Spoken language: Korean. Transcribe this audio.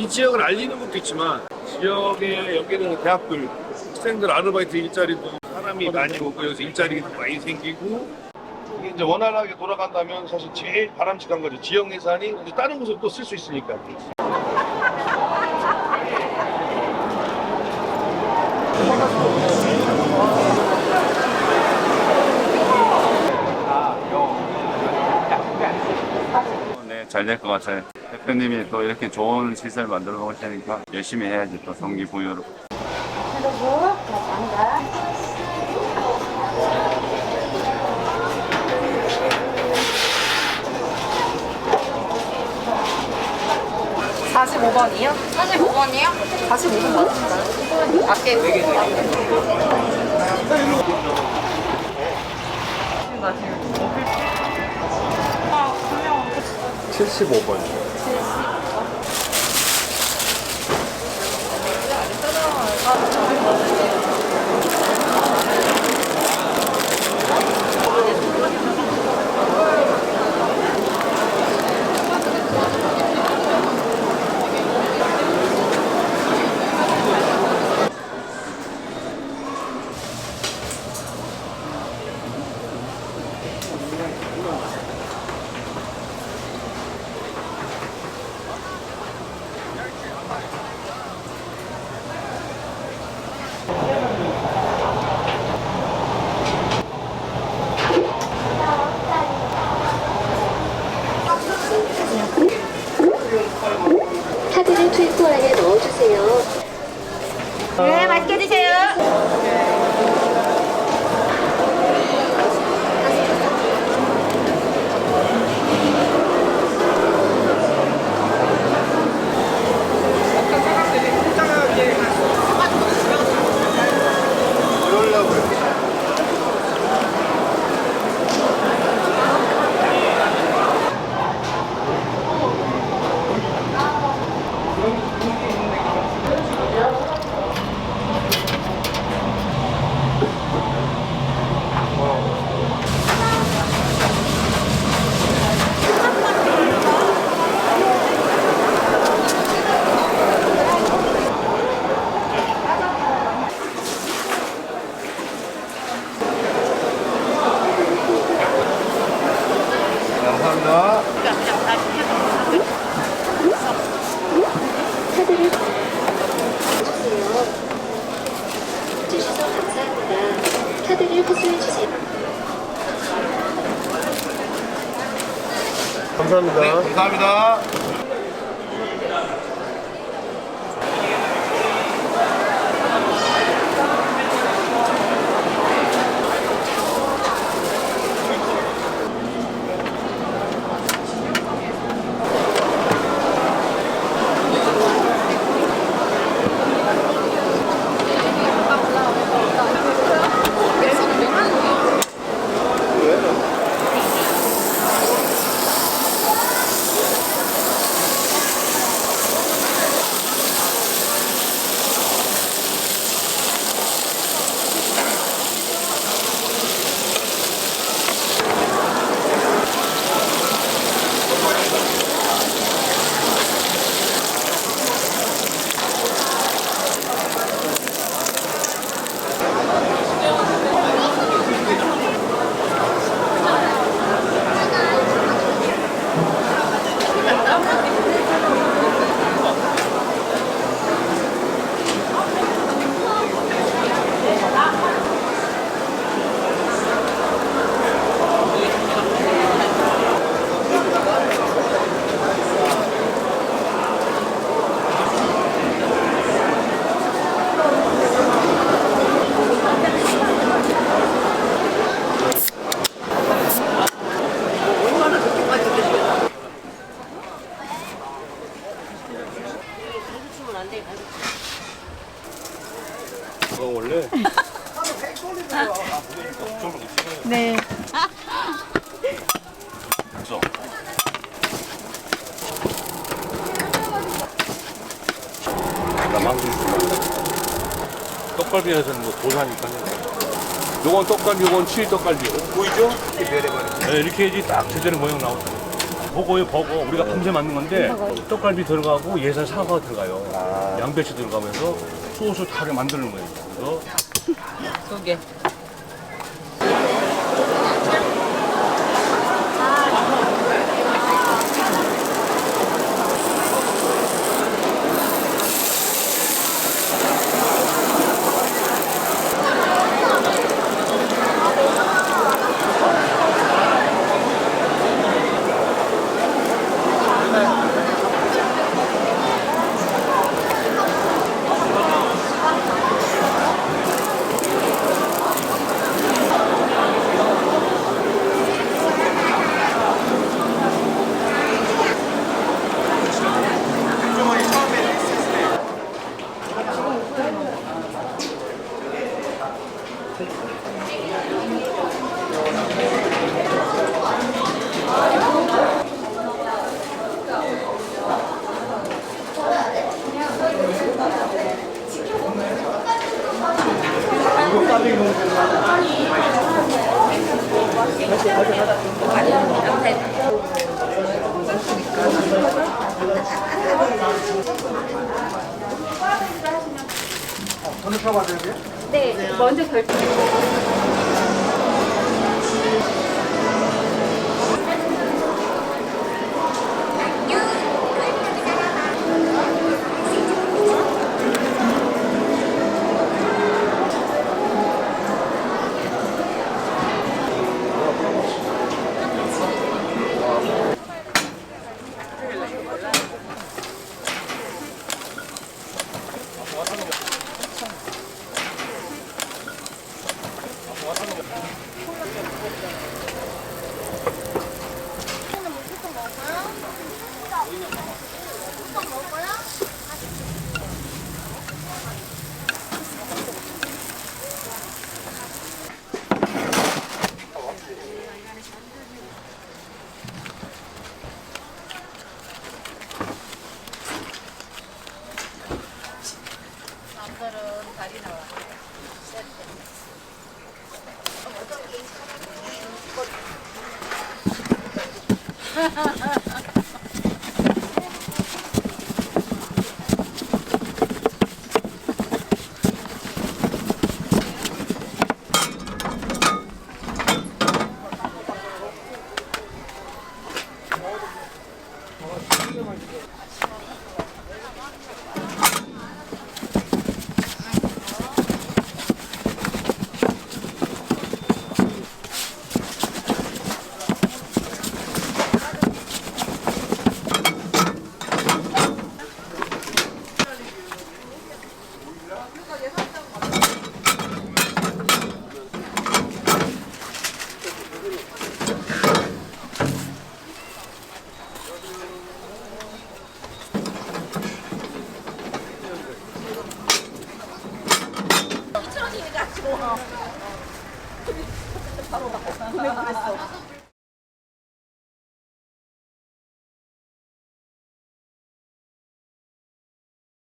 이 지역을 알리는 것도 있지만 지역에 여기는 대학들, 학생들 아르바이트 일자리도 사람이 많이 오고 여기서 일자리도 많이 생기고 이게 이제 원활하게 돌아간다면 사실 제일 바람직한 거죠. 지역 예산이 이제 다른 곳에 또 쓸 수 있으니까. 네, 잘 될 것 같아요. 대표님이 또 이렇게 좋은 시설 만들어 놓으시니까 열심히 해야지 또 동기부여로. 그리고 감사합니다. (45번이요) 45번이요? 45번 맞는가요? 밖에 아, 그냥 75번. 카드를 투입구 안에 넣어주세요. 네, 맛있게 드세요. 감사합니다. 카드를 주세요. 주셔서 감사합니다. 카드를 흡수해주세요. 감사합니다. 네, 감사합니다. 원래 네. 그래서 나 망고 떡갈비에서는 뭐 도사니까요. 요건 떡갈비, 요건 칠떡갈비. 보이죠? 이렇게 별의별. 네, 이렇게 해야지 딱 제대로 모양 나오죠. 버거예요, 버거. 우리가 밤새 만든 건데 떡갈비 들어가고 예산 사과가 들어가요. 양배추 들어가면서 소스 다 만드는 거예요. 그래서 두 개. 네, 먼저 결제. 하